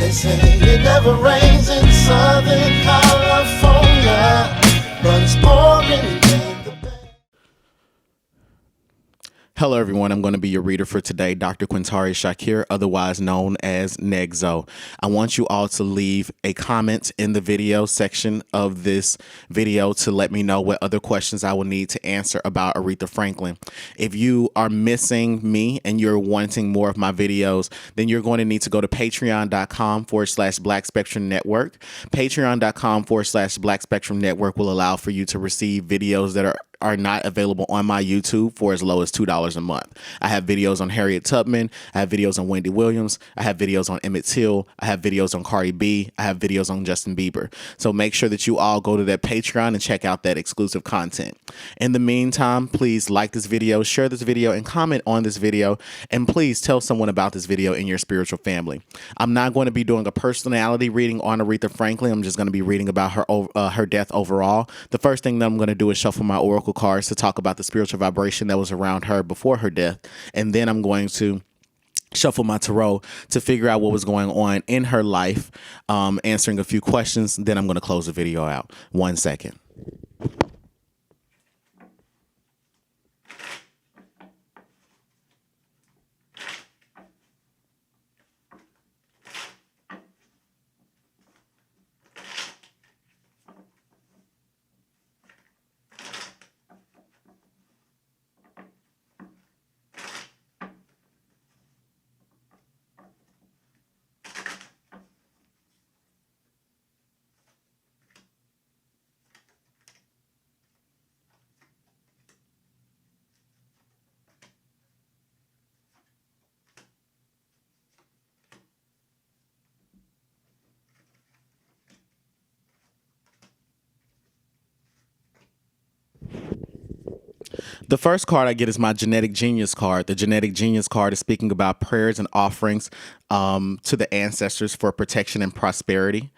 They say it never rains in Southern California, but it's pouring in the Bay. Hello everyone, I'm going to be your reader for today, Dr. Quintari Shakir, otherwise known as Negzo. I want you all to leave a comment in the video section of this video to let me know what other questions I will need to answer about Aretha Franklin. If you are missing me and you're wanting more of my videos, then you're going to need to go to patreon.com/Black Spectrum Network. Patreon.com/Black Spectrum Network will allow for you to receive videos that are not available on my YouTube for as low as $2 a month. I have videos on Harriet Tubman. I have videos on Wendy Williams. I have videos on Emmett Till. I have videos on Cardi B. I have videos on Justin Bieber. So make sure that you all go to that Patreon and check out that exclusive content. In the meantime, please like this video, share this video, and comment on this video. And please tell someone about this video in your spiritual family. I'm not going to be doing a personality reading on Aretha Franklin. I'm just going to be reading about her death overall. The first thing that I'm going to do is shuffle my oracle cards to talk about the spiritual vibration that was around her before her death, and then I'm going to shuffle my tarot to figure out what was going on in her life, answering a few questions. Then I'm going to close the video out. 1 second. The first card I get is my Genetic Genius card. The Genetic Genius card is speaking about prayers and offerings to the ancestors for protection and prosperity.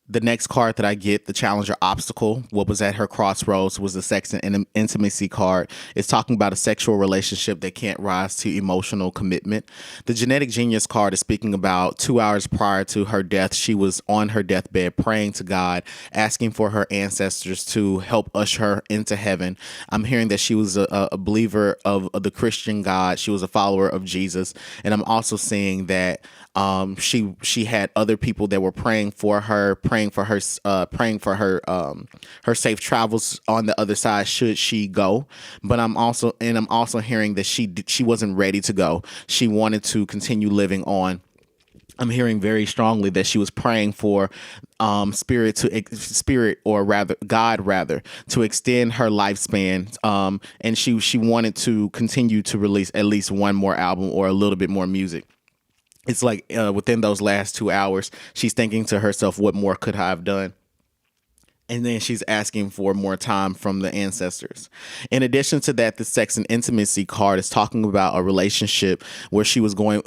The next card that I get, the Challenger Obstacle, what was at her crossroads, was the Sex and Intimacy card. It's talking about a sexual relationship that can't rise to emotional commitment. The Genetic Genius card is speaking about 2 hours prior to her death. She was on her deathbed praying to God, asking for her ancestors to help usher her into heaven. I'm hearing that she was a believer of the Christian God. She was a follower of Jesus. And I'm also seeing that she had other people that were praying for her safe travels on the other side should she go. But I'm also hearing that she wasn't ready to go. She wanted to continue living on. I'm hearing very strongly that she was praying for God to extend her lifespan, and she wanted to continue to release at least one more album or a little bit more music. It's like within those last 2 hours, she's thinking to herself, what more could I have done? And then she's asking for more time from the ancestors. In addition to that, the Sex and Intimacy card is talking about a relationship where she was going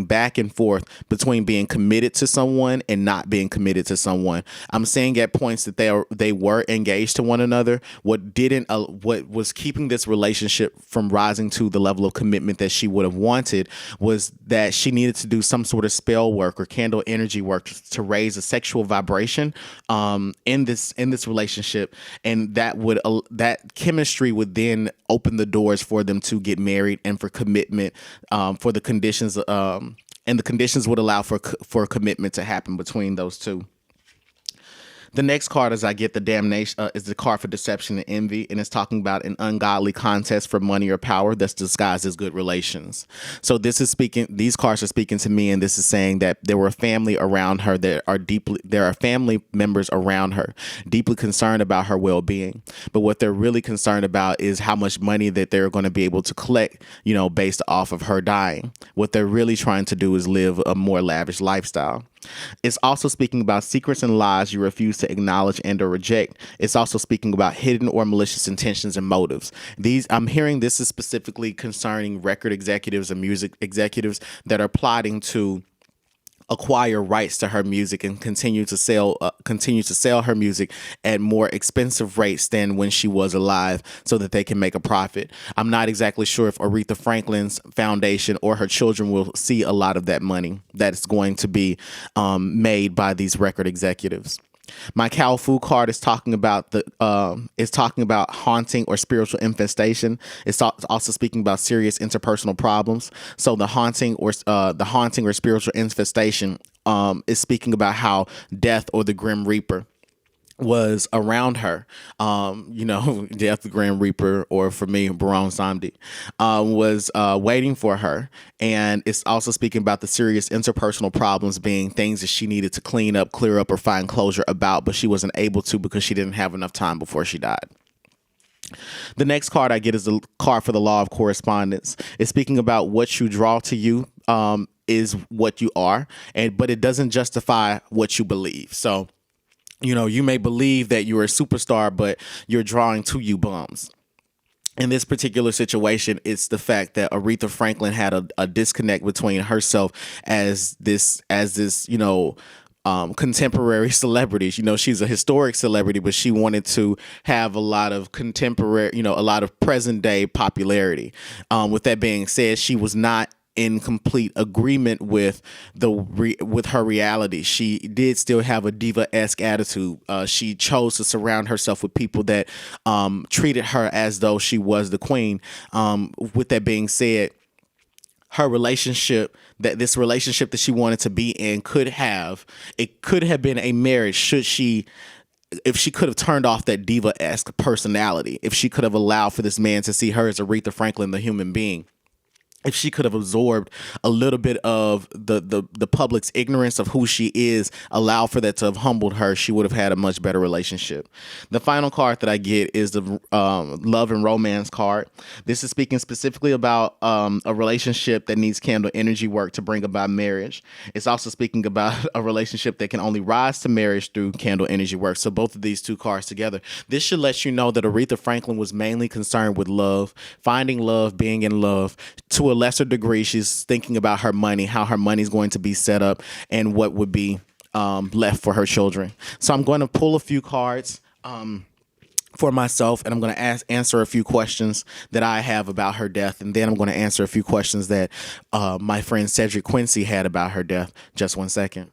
back and forth between being committed to someone and not being committed to someone. I'm saying at points that they were engaged to one another. What was keeping this relationship from rising to the level of commitment that she would have wanted was that she needed to do some sort of spell work or candle energy work to raise a sexual vibration in this relationship, and that chemistry would then open the doors for them to get married and for commitment, for the conditions, and the conditions would allow for commitment to happen between those two. The next card is I get the damnation is the card for deception and envy, and it's talking about an ungodly contest for money or power that's disguised as good relations. So these cards are speaking to me, and this is saying that there were family around her there are family members around her deeply concerned about her well-being. But what they're really concerned about is how much money that they're going to be able to collect, based off of her dying. What they're really trying to do is live a more lavish lifestyle. It's also speaking about secrets and lies you refuse to acknowledge and or reject. It's also speaking about hidden or malicious intentions and motives. I'm hearing this is specifically concerning record executives and music executives that are plotting to acquire rights to her music and continue to sell her music at more expensive rates than when she was alive, so that they can make a profit. I'm not exactly sure if Aretha Franklin's foundation or her children will see a lot of that money that's going to be made by these record executives. My Cow Fu card is talking about haunting or spiritual infestation. It's also speaking about serious interpersonal problems. So the haunting or spiritual infestation is speaking about how death or the Grim Reaper was around her. Death, the Grim Reaper, or for me, Baron Samedi, was waiting for her. And it's also speaking about the serious interpersonal problems being things that she needed to clean up, clear up, or find closure about, but she wasn't able to because she didn't have enough time before she died. The next card I get is the card for the law of correspondence. It's speaking about what you draw to you is what you are, but it doesn't justify what you believe. So, you may believe that you're a superstar, but you're drawing to you bums. In this particular situation, it's the fact that Aretha Franklin had a disconnect between herself as this, contemporary celebrity. She's a historic celebrity, but she wanted to have a lot of contemporary, a lot of present day popularity. With that being said, she was not in complete agreement with her reality. She did still have a diva-esque attitude. She chose to surround herself with people that treated her as though she was the queen. With that being said, this relationship that she wanted to be in could have been a marriage if she could have turned off that diva-esque personality, if she could have allowed for this man to see her as Aretha Franklin, the human being. If she could have absorbed a little bit of the public's ignorance of who she is, allow for that to have humbled her, she would have had a much better relationship. The final card that I get is the love and romance card. This is speaking specifically about a relationship that needs candle energy work to bring about marriage. It's also speaking about a relationship that can only rise to marriage through candle energy work. So both of these two cards together. This should let you know that Aretha Franklin was mainly concerned with love, finding love, being in love. To a lesser degree, she's thinking about her money, how her money's going to be set up, and what would be left for her children. So I'm going to pull a few cards for myself, and I'm going to answer a few questions that I have about her death, and then I'm going to answer a few questions that my friend Cedric Quincy had about her death. Just one second.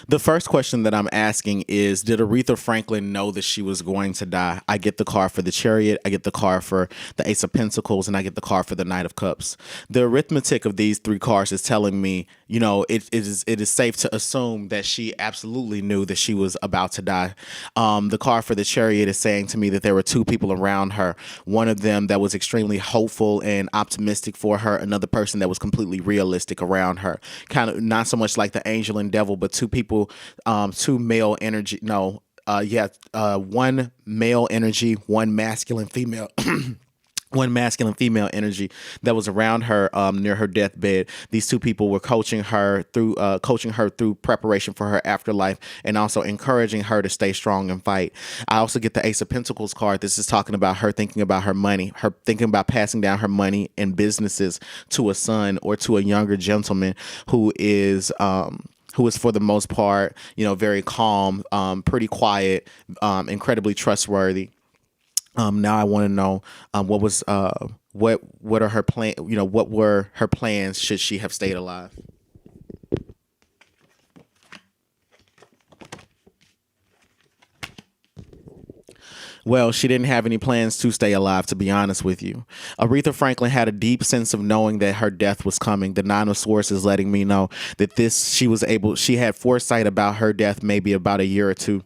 The first question that I'm asking is, did Aretha Franklin know that she was going to die? I get the card for the Chariot, I get the card for the Ace of Pentacles, and I get the card for the Knight of Cups. The arithmetic of these three cards is telling me, it is safe to assume that she absolutely knew that she was about to die. The card for the Chariot is saying to me that there were two people around her. One of them that was extremely hopeful and optimistic for her, another person that was completely realistic around her. Kind of not so much like the angel and devil, but two people, two male energy. One male energy, one masculine female. One masculine female energy that was around her near her deathbed. These two people were coaching her through preparation for her afterlife, and also encouraging her to stay strong and fight. I also get the Ace of Pentacles card. This is talking about her thinking about her money, her thinking about passing down her money and businesses to a son or to a younger gentleman who is for the most part, very calm, pretty quiet, incredibly trustworthy. Now I want to know what are her plan? What were her plans should she have stayed alive? Well, she didn't have any plans to stay alive, to be honest with you. Aretha Franklin had a deep sense of knowing that her death was coming. The Nine of Swords is letting me know that she had foresight about her death maybe about a year or two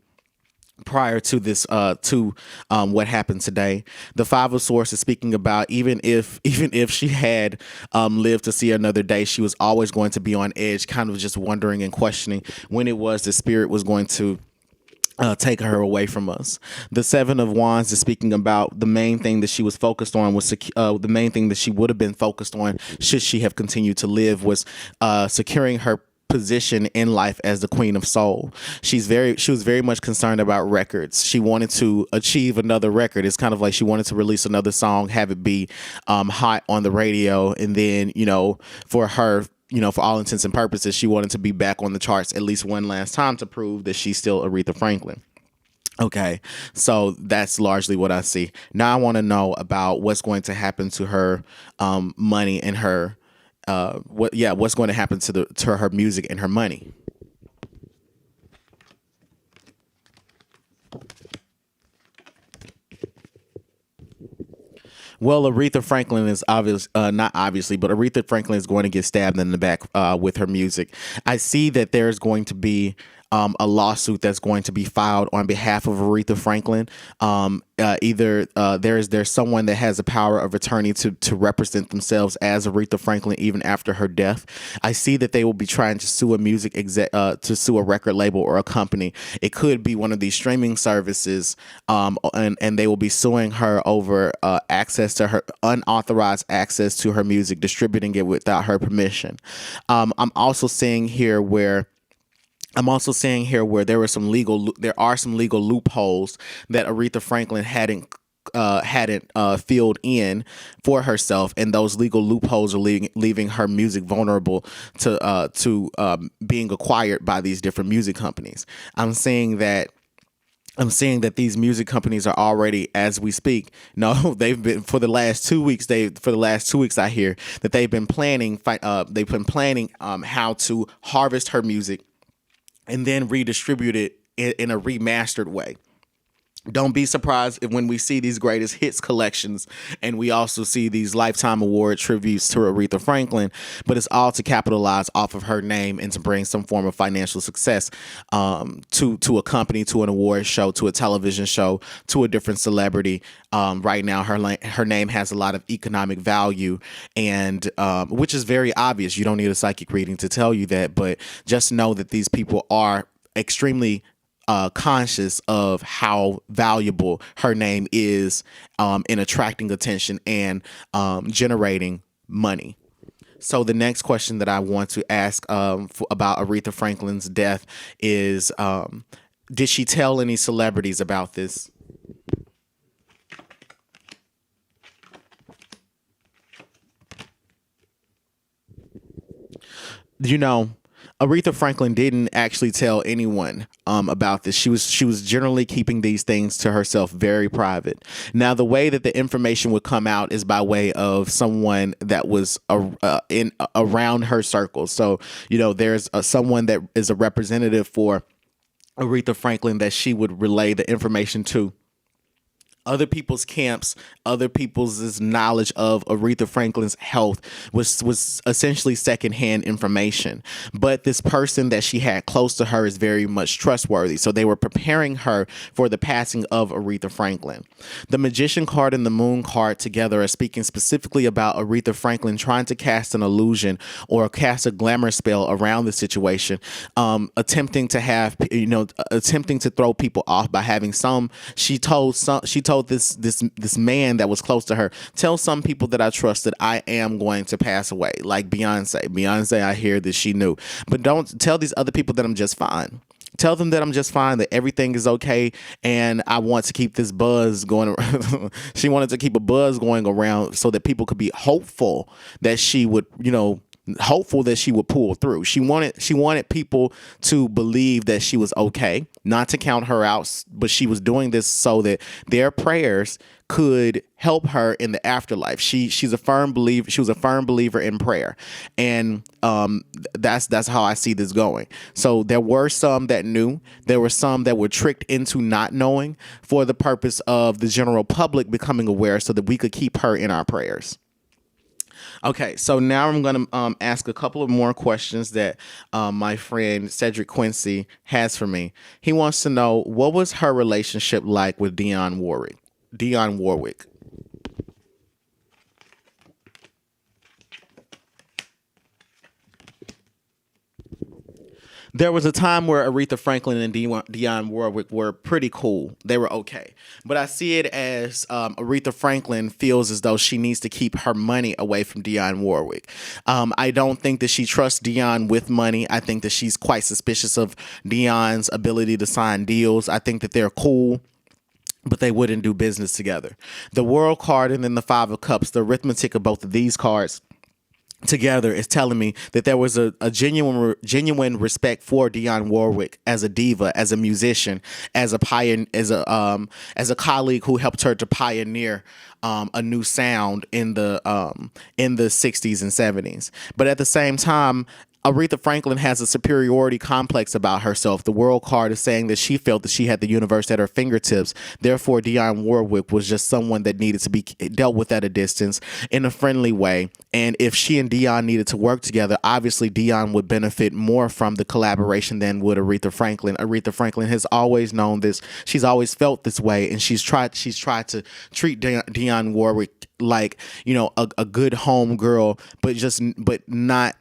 prior to this what happened today. The Five of Swords is speaking about even if she had lived to see another day, she was always going to be on edge, kind of just wondering and questioning when it was the spirit was going to take her away from us. The Seven of Wands is speaking about the main thing that she was focused on was the main thing that she would have been focused on should she have continued to live was securing her position in life as the Queen of Soul. She was very much concerned about records. She wanted to achieve another record. It's kind of like she wanted to release another song, have it be hot on the radio, and then for her, for all intents and purposes, she wanted to be back on the charts at least one last time to prove that she's still Aretha Franklin. Okay, so that's largely what I see. Now I want to know about what's going to happen to her money and her what's going to happen to her music and her money. Well, Aretha Franklin is not obviously, but Aretha Franklin is going to get stabbed in the back with her music. I see that there's going to be a lawsuit that's going to be filed on behalf of Aretha Franklin. Either there's someone that has a power of attorney to represent themselves as Aretha Franklin even after her death. I see that they will be trying to sue to sue a record label or a company. It could be one of these streaming services, and they will be suing her over access to her unauthorized access to her music, distributing it without her permission. I'm also seeing here where there are some legal loopholes that Aretha Franklin hadn't filled in for herself, and those legal loopholes are leaving her music vulnerable to being acquired by these different music companies. I'm seeing that these music companies are already, as we speak. No, they've been for the last 2 weeks. I hear that they've been planning. How to harvest her music and then redistribute it in a remastered way. Don't be surprised when we see these greatest hits collections and we also see these Lifetime Award tributes to Aretha Franklin, but it's all to capitalize off of her name and to bring some form of financial success to a company, to an award show, to a television show, to a different celebrity. Right now, her name has a lot of economic value, and which is very obvious. You don't need a psychic reading to tell you that, but just know that these people are extremely conscious of how valuable her name is in attracting attention and generating money. So the next question that I want to ask about Aretha Franklin's death is, did she tell any celebrities about this? Aretha Franklin didn't actually tell anyone about this. She was generally keeping these things to herself, very private. Now, the way that the information would come out is by way of someone that was around her circle. So, there's someone that is a representative for Aretha Franklin that she would relay the information to. Other people's camps, other people's knowledge of Aretha Franklin's health was essentially secondhand information. But this person that she had close to her is very much trustworthy. So they were preparing her for the passing of Aretha Franklin. The Magician card and the Moon card together are speaking specifically about Aretha Franklin trying to cast an illusion or cast a glamour spell around the situation, attempting to throw people off by having she told this man that was close to her, tell some people that I trust that I am going to pass away, like Beyonce, I hear that she knew, but don't tell these other people that I'm just fine. Tell them that I'm just fine, that everything is okay, and I want to keep this buzz going around. She wanted to keep a buzz going around so that people could be hopeful that she would, hopeful that she would pull through. She wanted people to believe that she was okay, not to count her out, but she was doing this so that their prayers could help her in the afterlife. She's a firm believer. She was a firm believer in prayer, and that's how I see this going. So there were some that knew. There were some that were tricked into not knowing for the purpose of the general public becoming aware, so that we could keep her in our prayers. Okay, so now I'm going to ask a couple of more questions that my friend Cedric Quincy has for me. He wants to know, what was her relationship like with Dionne Warwick? Dionne Warwick. There was a time where Aretha Franklin and Dionne Warwick were pretty cool. They were okay. But I see it as Aretha Franklin feels as though she needs to keep her money away from Dionne Warwick. I don't think that she trusts Dionne with money. I think that she's quite suspicious of Dionne's ability to sign deals. I think that they're cool, but they wouldn't do business together. The World card and then the Five of Cups, the arithmetic of both of these cards together is telling me that there was a genuine respect for Dionne Warwick as a diva, as a musician, as a colleague who helped her to pioneer a new sound in the 60s and 70s. But at the same time, Aretha Franklin has a superiority complex about herself. The World card is saying that she felt that she had the universe at her fingertips. Therefore, Dionne Warwick was just someone that needed to be dealt with at a distance in a friendly way. And if she and Dionne needed to work together, obviously Dionne would benefit more from the collaboration than would Aretha Franklin. Aretha Franklin has always known this. She's always felt this way, and she's tried to treat Dionne Warwick like, a good home girl, but not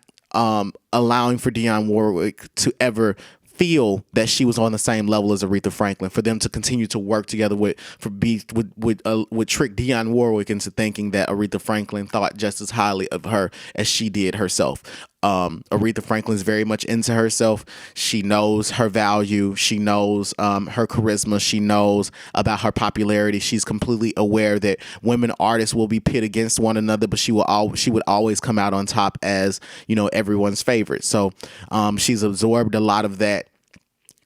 allowing for Dionne Warwick to ever feel that she was on the same level as Aretha Franklin, for them to continue to work together would trick Dionne Warwick into thinking that Aretha Franklin thought just as highly of her as she did herself. Aretha Franklin is very much into herself. She knows her value. She knows her charisma. She knows about her popularity. She's completely aware that women artists will be pit against one another, but she would always come out on top as, everyone's favorite. So she's absorbed a lot of that.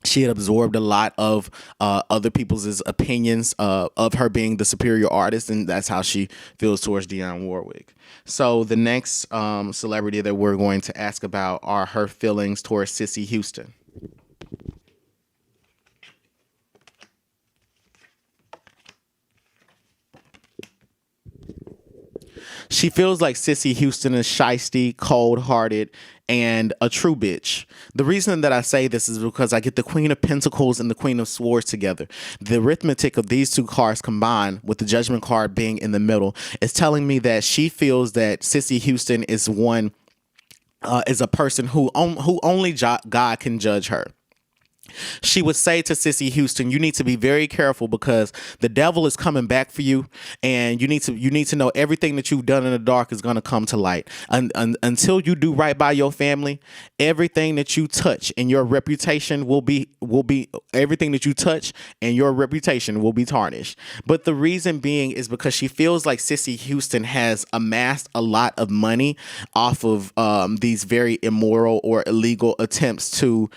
She had absorbed a lot of other people's opinions of her being the superior artist, and that's how she feels towards Dionne Warwick. So the next celebrity that we're going to ask about are her feelings towards Cissy Houston. She feels like Cissy Houston is shiesty, cold-hearted, and a true bitch. The reason that I say this is because I get the Queen of Pentacles and the Queen of Swords together. The arithmetic of these two cards combined, with the Judgment card being in the middle, is telling me that she feels that Cissy Houston is is a person who only God can judge her. She would say to Cissy Houston, you need to be very careful because the devil is coming back for you, and you need to know everything that you've done in the dark is going to come to light. Until you do right by your family, everything that you touch and your reputation will be everything that you touch and your reputation will be tarnished. But the reason being is because she feels like Cissy Houston has amassed a lot of money off of these very immoral or illegal attempts to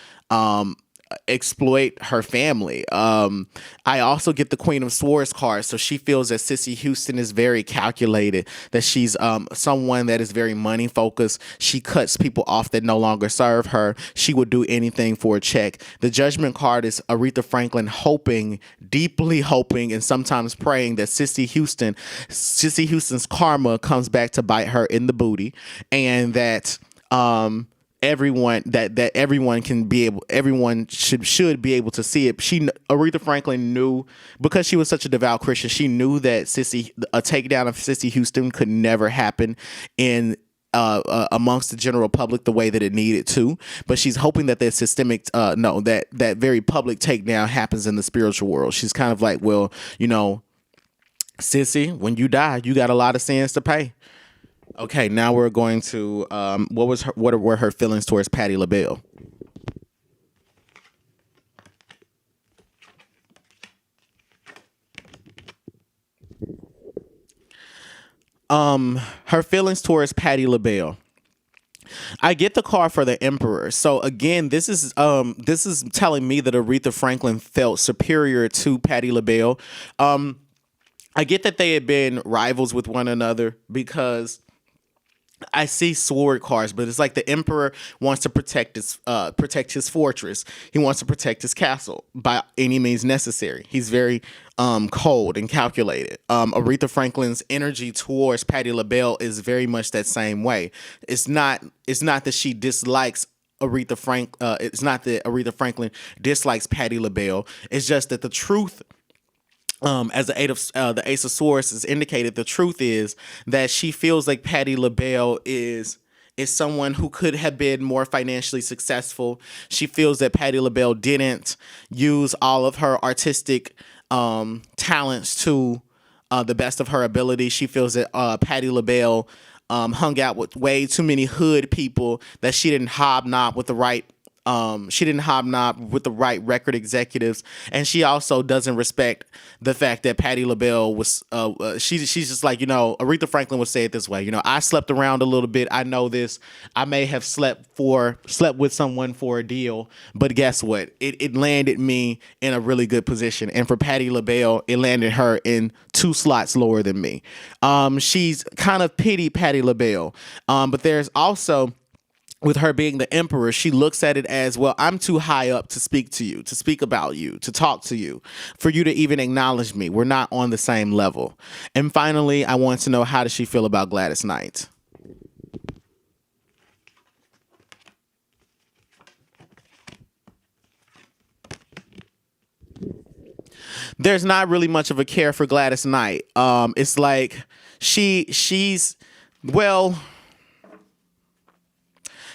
exploit her family. I also get the Queen of Swords card, so she feels that Cissy Houston is very calculated, that she's someone that is very money focused. She cuts people off that no longer serve her. She would do anything for a check. The Judgment card is Aretha Franklin deeply hoping, and sometimes praying that Cissy Houston's karma comes back to bite her in the booty, and that everyone should be able to see it. Aretha Franklin knew, because she was such a devout Christian, she knew that a takedown of Cissy Houston could never happen in amongst the general public the way that it needed to, but she's hoping that that very public takedown happens in the spiritual world. She's kind of like, well, Cissy, when you die, you got a lot of sins to pay. Okay, now we're going to what were her feelings towards Patti LaBelle? Her feelings towards Patti LaBelle. I get the card for the Emperor. So again, this is telling me that Aretha Franklin felt superior to Patti LaBelle. I get that they had been rivals with one another because I see sword cards, but it's like the Emperor wants to protect his fortress. He wants to protect his castle by any means necessary. He's very cold and calculated. Aretha Franklin's energy towards Patti LaBelle is very much that same way. It's not that she dislikes Aretha Frank. It's not that Aretha Franklin dislikes Patti LaBelle. It's just that the truth, as the Ace of Swords is indicated, the truth is that she feels like Patti LaBelle is someone who could have been more financially successful. She feels that Patti LaBelle didn't use all of her artistic talents to the best of her ability. She feels that Patti LaBelle hung out with way too many hood people, that she didn't hobnob with the right record executives, and she also doesn't respect the fact that Patti LaBelle was she's just like, Aretha Franklin would say it this way, I slept around a little bit, I know this, I may have slept with someone for a deal, but guess what, it landed me in a really good position. And for Patti LaBelle, it landed her in 2 slots lower than me. She's kind of pity Patti LaBelle, but there's also, with her being the Emperor, she looks at it as, well, I'm too high up to speak to you, to speak about you, to talk to you, for you to even acknowledge me. We're not on the same level. And finally, I want to know, how does she feel about Gladys Knight? There's not really much of a care for Gladys Knight. It's like she's well,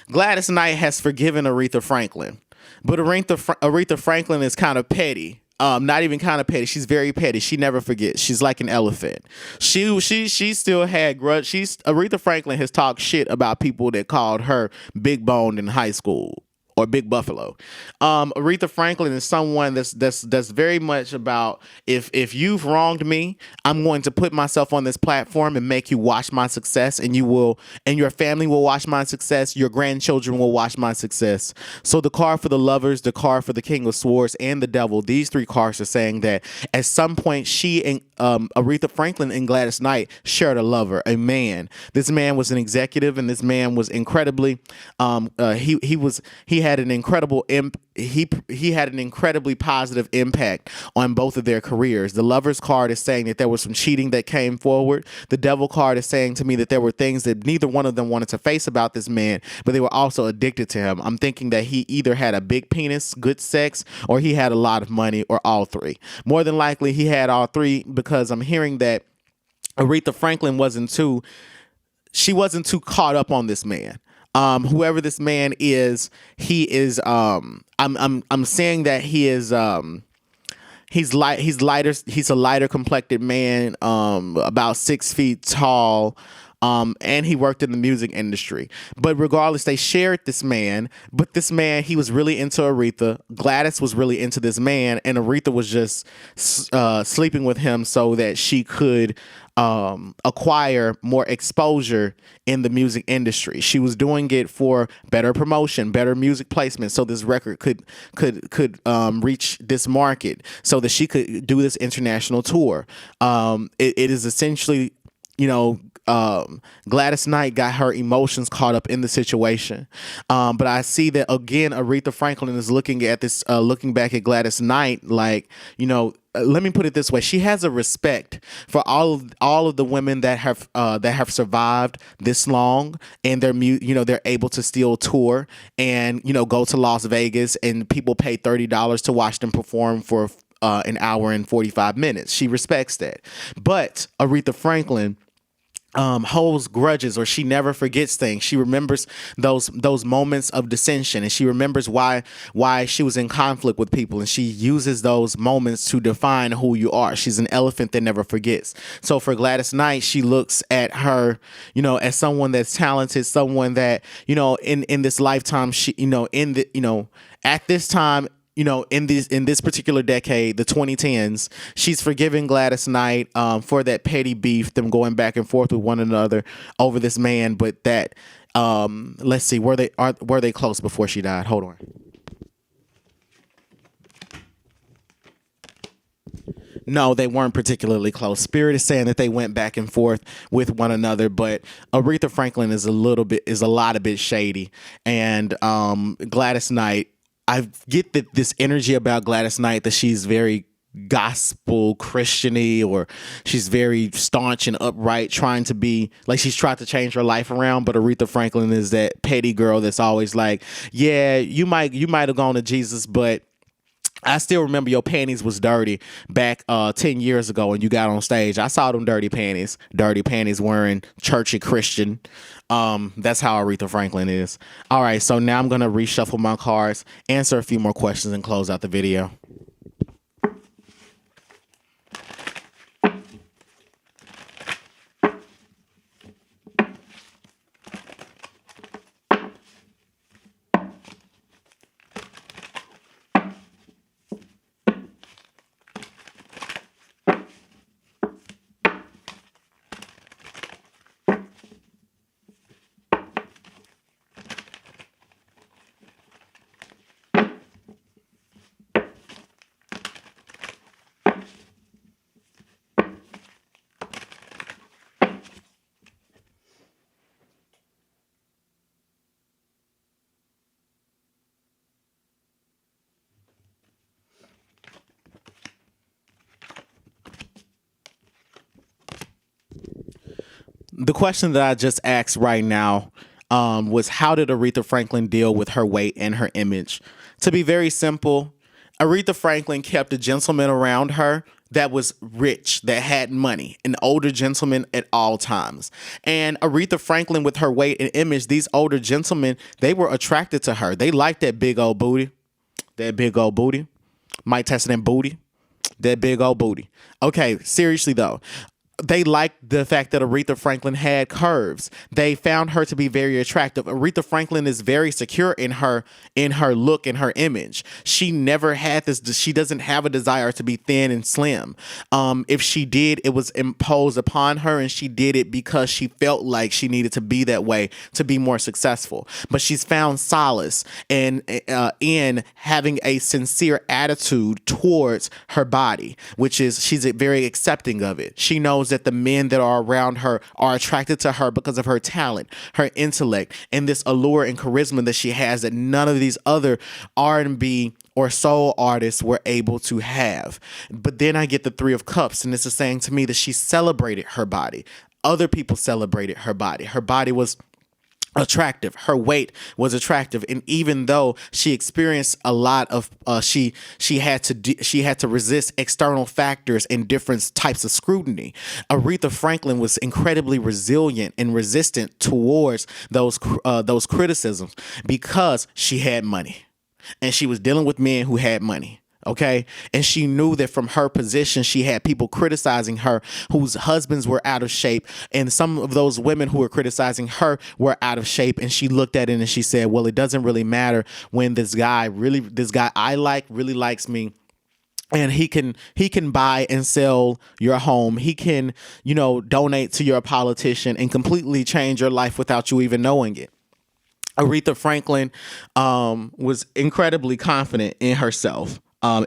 Gladys Knight has forgiven Aretha Franklin, but Aretha Franklin is kind of petty. Not even kind of petty. She's very petty. She never forgets. She's like an elephant. She still had grudge. Aretha Franklin has talked shit about people that called her big boned in high school, or Big Buffalo. Aretha Franklin is someone that's very much about, if you've wronged me, I'm going to put myself on this platform and make you watch my success, and your family will watch my success, your grandchildren will watch my success. So the card for the Lovers, the card for the King of Swords, and the Devil, these 3 cards are saying that at some point she and Aretha Franklin and Gladys Knight shared a lover, a man. This man was an executive, and this man was incredibly he had an incredibly positive impact on both of their careers. The Lovers card is saying that there was some cheating that came forward. The Devil card is saying to me that there were things that neither one of them wanted to face about this man, but they were also addicted to him. I'm thinking that he either had a big penis, good sex, or he had a lot of money, or all 3. More than likely he had all 3, because I'm hearing that Aretha Franklin wasn't too caught up on this man. Whoever this man is, he is. I'm saying that he is. He's lighter. He's a lighter complected man. About 6 feet tall. And he worked in the music industry. But regardless, they shared this man. But this man, he was really into Aretha. Gladys was really into this man, and Aretha was just sleeping with him so that she could acquire more exposure in the music industry. She was doing it for better promotion, better music placement, so this record could reach this market, so that she could do this international tour. It is essentially, Gladys Knight got her emotions caught up in the situation. But I see that again, Aretha Franklin is looking at this, looking back at Gladys Knight, like, let me put it this way: she has a respect for all of the women that have survived this long, and they're able to still tour and go to Las Vegas, and people pay $30 to watch them perform for an hour and 45 minutes. She respects that. But Aretha Franklin holds grudges, or she never forgets things. She remembers those moments of dissension, and she remembers why she was in conflict with people, and she uses those moments to define who you are. She's an elephant that never forgets. So for Gladys Knight, she looks at her, as someone that's talented, someone that, in this lifetime, she, at this time in this particular decade, the 2010s, she's forgiven Gladys Knight for that petty beef, them going back and forth with one another over this man. But that, let's see, were they close before she died? Hold on. No, they weren't particularly close. Spirit is saying that they went back and forth with one another, but Aretha Franklin is a lot a bit shady, and Gladys Knight. I get that this energy about Gladys Knight, that she's very gospel Christian-y, or she's very staunch and upright, trying to be like she's tried to change her life around. But Aretha Franklin is that petty girl that's always like, yeah, you might have gone to Jesus, but I still remember your panties was dirty back 10 years ago when you got on stage. I saw them dirty panties wearing churchy Christian. That's how Aretha Franklin is. All right, so now I'm going to reshuffle my cards, answer a few more questions, and close out the video. The question that I just asked right now was, how did Aretha Franklin deal with her weight and her image? To be very simple, Aretha Franklin kept a gentleman around her that was rich, that had money, an older gentleman at all times. And Aretha Franklin, with her weight and image, these older gentlemen, they were attracted to her. They liked that big old booty. That big old booty. Mike Tyson booty. That big old booty. Okay, seriously though. They liked the fact that Aretha Franklin had curves. They found her to be very attractive. Aretha Franklin is very secure in her look and her image. She never had this. She doesn't have a desire to be thin and slim. If she did, it was imposed upon her, and she did it because she felt like she needed to be that way to be more successful. But she's found solace in having a sincere attitude towards her body, which is she's very accepting of it. She knows that the men that are around her are attracted to her because of her talent, her intellect, and this allure and charisma that she has that none of these other R&B or soul artists were able to have. But then I get the Three of Cups, and this is saying to me that she celebrated her body. Other people celebrated her body. Her body was attractive. Her weight was attractive, and even though she experienced a lot of she had to resist external factors and different types of scrutiny, Aretha Franklin was incredibly resilient and resistant towards those criticisms because she had money, and she was dealing with men who had money. Okay. And she knew that from her position, she had people criticizing her whose husbands were out of shape. And some of those women who were criticizing her were out of shape. And she looked at it and she said, well, it doesn't really matter when this guy I like really likes me. And he can buy and sell your home. He can, donate to your politician and completely change your life without you even knowing it. Aretha Franklin was incredibly confident in herself.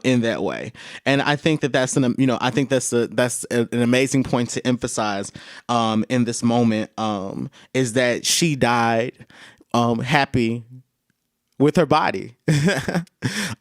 In that way, and I think that's an amazing point to emphasize in this moment, is that she died happy with her body.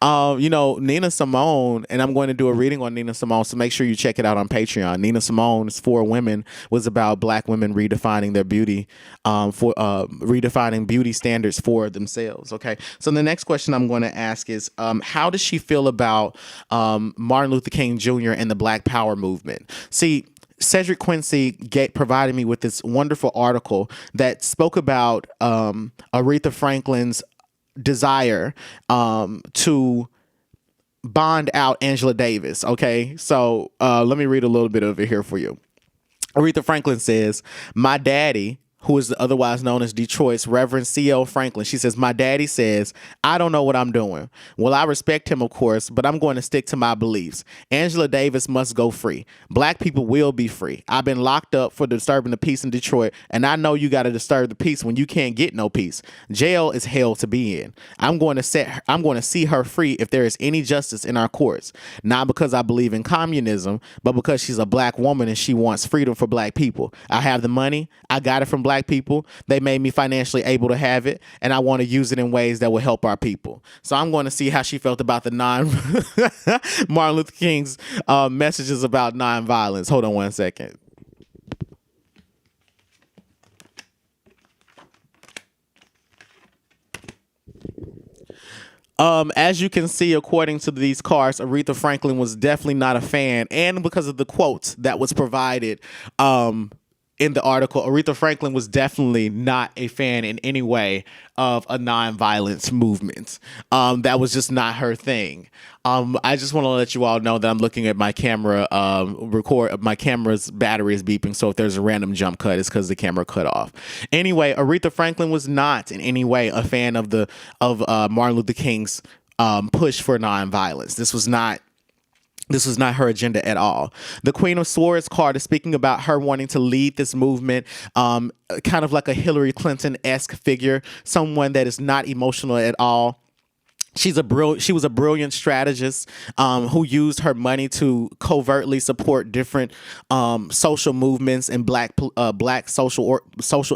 Nina Simone, and I'm going to do a reading on Nina Simone, so make sure you check it out on Patreon. Nina Simone's For Women was about Black women redefining their beauty, redefining beauty standards for themselves. Okay, so the next question I'm going to ask is, how does she feel about Martin Luther King Jr. and the Black Power movement? See, Cedric Quincy provided me with this wonderful article that spoke about Aretha Franklin's desire to bond out Angela Davis. Okay, so let me read a little bit of it here for you. Aretha Franklin says, "My daddy, who is otherwise known as Detroit's Reverend C.L. Franklin. She says, my daddy says, I don't know what I'm doing. Well, I respect him, of course, but I'm going to stick to my beliefs. Angela Davis must go free. Black people will be free. I've been locked up for disturbing the peace in Detroit, and I know you got to disturb the peace when you can't get no peace. Jail is hell to be in. I'm going to see her free if there is any justice in our courts. Not because I believe in communism, but because she's a black woman and she wants freedom for black people. I have the money. I got it from black people. They made me financially able to have it, and I want to use it in ways that will help our people. So I'm going to see how she felt about the Martin Luther King's messages about nonviolence. Hold on one second. As you can see, according to these cards, Aretha Franklin was definitely not a fan, and because of the quotes that was provided in the article, Aretha Franklin was definitely not a fan in any way of a nonviolence movement. That was just not her thing. I just want to let you all know that I'm looking at my camera. My camera's battery is beeping, so if there's a random jump cut, it's because the camera cut off. Anyway, Aretha Franklin was not in any way a fan of Martin Luther King's push for nonviolence. This was not her agenda at all. The Queen of Swords card is speaking about her wanting to lead this movement, kind of like a Hillary Clinton-esque figure, someone that is not emotional at all. She was a brilliant strategist who used her money to covertly support different social movements and black social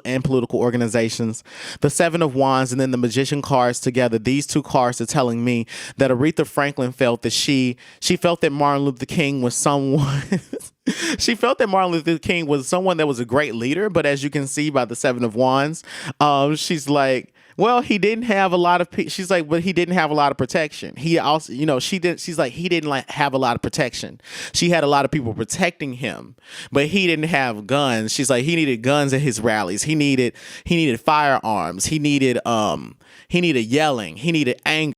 and political organizations. The Seven of Wands and then the Magician cards together. These two cards are telling me that Aretha Franklin felt that she felt that Martin Luther King was someone. She felt that Martin Luther King was someone that was a great leader, but as you can see by the Seven of Wands, she's like, well, he didn't have a lot of. She's like, but he didn't have a lot of protection. He also, she's like, he didn't have a lot of protection. She had a lot of people protecting him, but he didn't have guns. She's like, he needed guns at his rallies. He needed firearms. He needed yelling. He needed anger.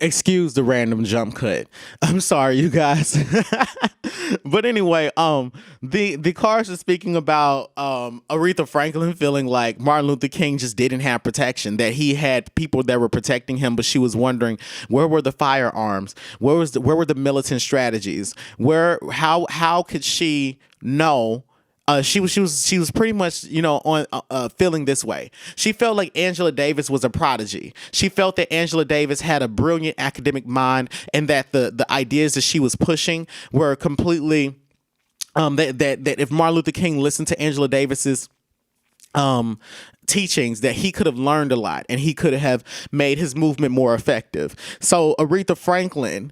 Excuse the random jump cut. I'm sorry, you guys. But anyway, the cards are speaking about Aretha Franklin feeling like Martin Luther King just didn't have protection, that he had people that were protecting him, but she was wondering where were the firearms, where were the militant strategies, how could she know? She was pretty much, on feeling this way. She felt like Angela Davis was a prodigy. She felt that Angela Davis had a brilliant academic mind, and that the ideas that she was pushing were completely that if Martin Luther King listened to Angela Davis's teachings, that he could have learned a lot and he could have made his movement more effective. So Aretha Franklin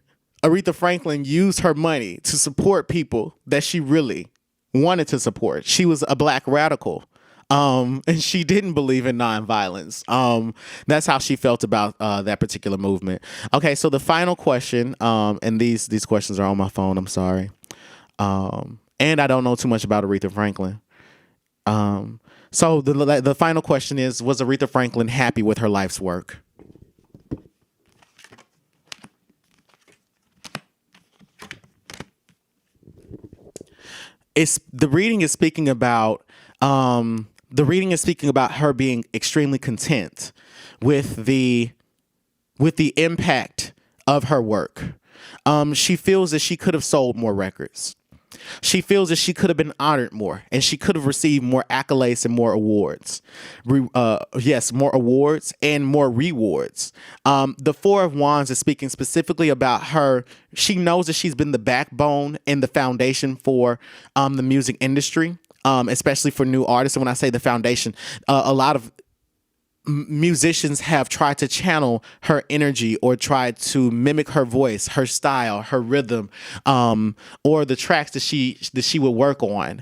used her money to support people that she really wanted to support. She was a black radical, and she didn't believe in nonviolence. That's how she felt about that particular movement. Okay, so the final question, and these questions are on my phone. I'm sorry, and I don't know too much about Aretha Franklin. So the final question is: was Aretha Franklin happy with her life's work? The reading is speaking about her being extremely content with the impact of her work. She feels that she could have sold more records. She feels that she could have been honored more, and she could have received more accolades and more awards. More awards and more rewards. The Four of Wands is speaking specifically about her. She knows that she's been the backbone and the foundation for the music industry, especially for new artists. And when I say the foundation, a lot of musicians have tried to channel her energy or tried to mimic her voice, her style, her rhythm, or the tracks that she would work on.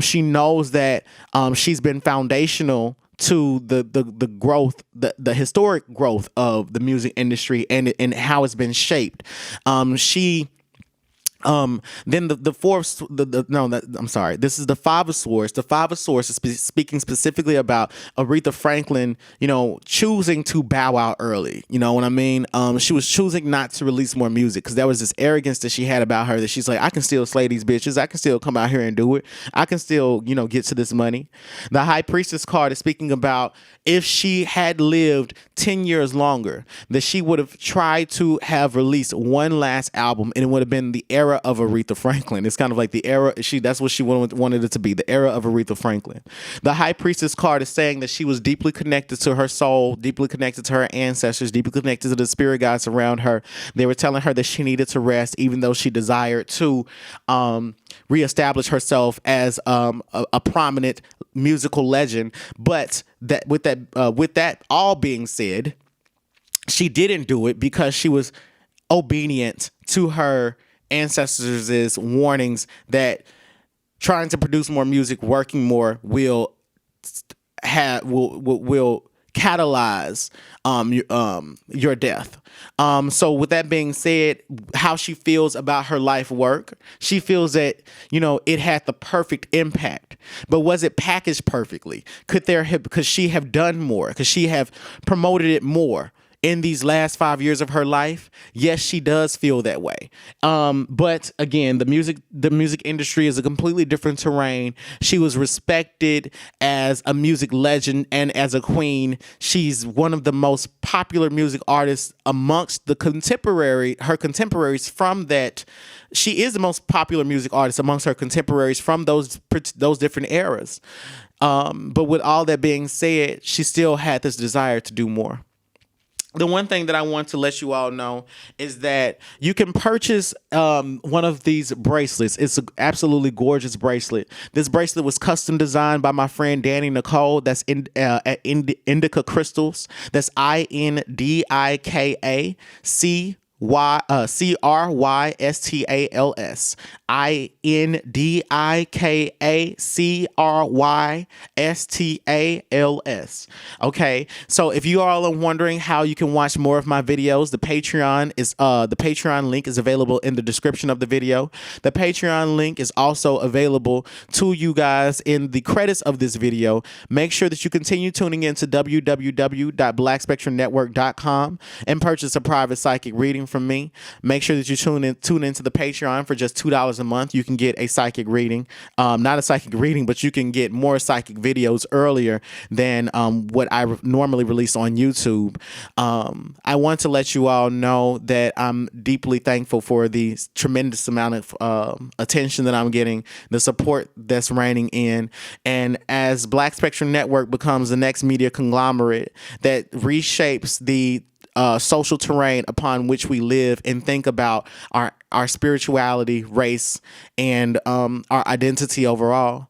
She knows that she's been foundational to the growth, the historic growth of the music industry and how it's been shaped. She Then the fourth, no, I'm sorry. This is the Five of Swords. The Five of Swords is speaking specifically about Aretha Franklin, choosing to bow out early. You know what I mean? She was choosing not to release more music because there was this arrogance that she had about her that she's like, I can still slay these bitches. I can still come out here and do it. I can still, get to this money. The High Priestess card is speaking about if she had lived 10 years longer, that she would have tried to have released one last album, and it would have been the era of Aretha Franklin. It's kind of like the era, that's what she wanted it to be, the era of Aretha Franklin. The High Priestess card is saying that she was deeply connected to her soul, deeply connected to her ancestors, deeply connected to the spirit guides around her. They were telling her that she needed to rest, even though she desired to reestablish herself as a prominent musical legend. But that with that all being said, she didn't do it because she was obedient to her ancestors' warnings that trying to produce more music, working more will catalyze your death. So with that being said, how she feels about her life work, she feels that, it had the perfect impact, but was it packaged perfectly? Could she have done more? Could she have promoted it more? In these last 5 years of her life, yes, she does feel that way. But again, the music industry is a completely different terrain. She was respected as a music legend and as a queen. She's one of the most popular music artists amongst her contemporaries from that. She is the most popular music artist amongst her contemporaries from those different eras. But with all that being said, she still had this desire to do more. The one thing that I want to let you all know is that you can purchase one of these bracelets. It's an absolutely gorgeous bracelet. This bracelet was custom designed by my friend Danny Nicole. That's at Indica Crystals. That's INDIKA CRYSTALS. INDIKACRYSTALS. Okay, so if you all are wondering how you can watch more of my videos, the Patreon link is available in the description of the video. The Patreon link is also available to you guys in the credits of this video. Make sure that you continue tuning in to www.blackspectrumnetwork.com and purchase a private psychic reading from me. Make sure that you tune into the Patreon for just $2 a month. You can get a psychic reading, not a psychic reading, but you can get more psychic videos earlier than what I normally release on YouTube. I want to let you all know that I'm deeply thankful for the tremendous amount of attention that I'm getting, the support that's reigning in, and as Black Spectrum Network becomes the next media conglomerate that reshapes the social terrain upon which we live and think about our spirituality, race, and our identity overall,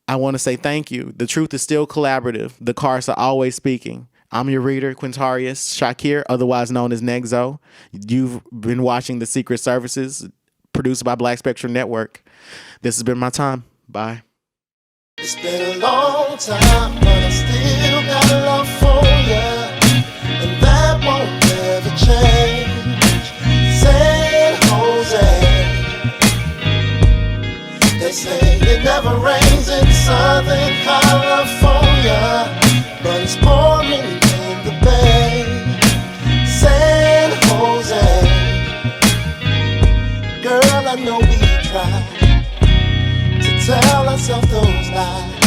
I want to say thank you. The truth is still collaborative. The cards are always speaking. I'm your reader, Quintarius Shakir, otherwise known as Negzo. You've been watching The Secret Services, produced by Black Spectrum Network. This has been my time. Bye. It's been a long time, but I still got love for you. And that won't ever change. San Jose. They say it never rains in Southern California, but it's pouring in the Bay. San Jose. Girl, I know we tried to tell ourselves those lies.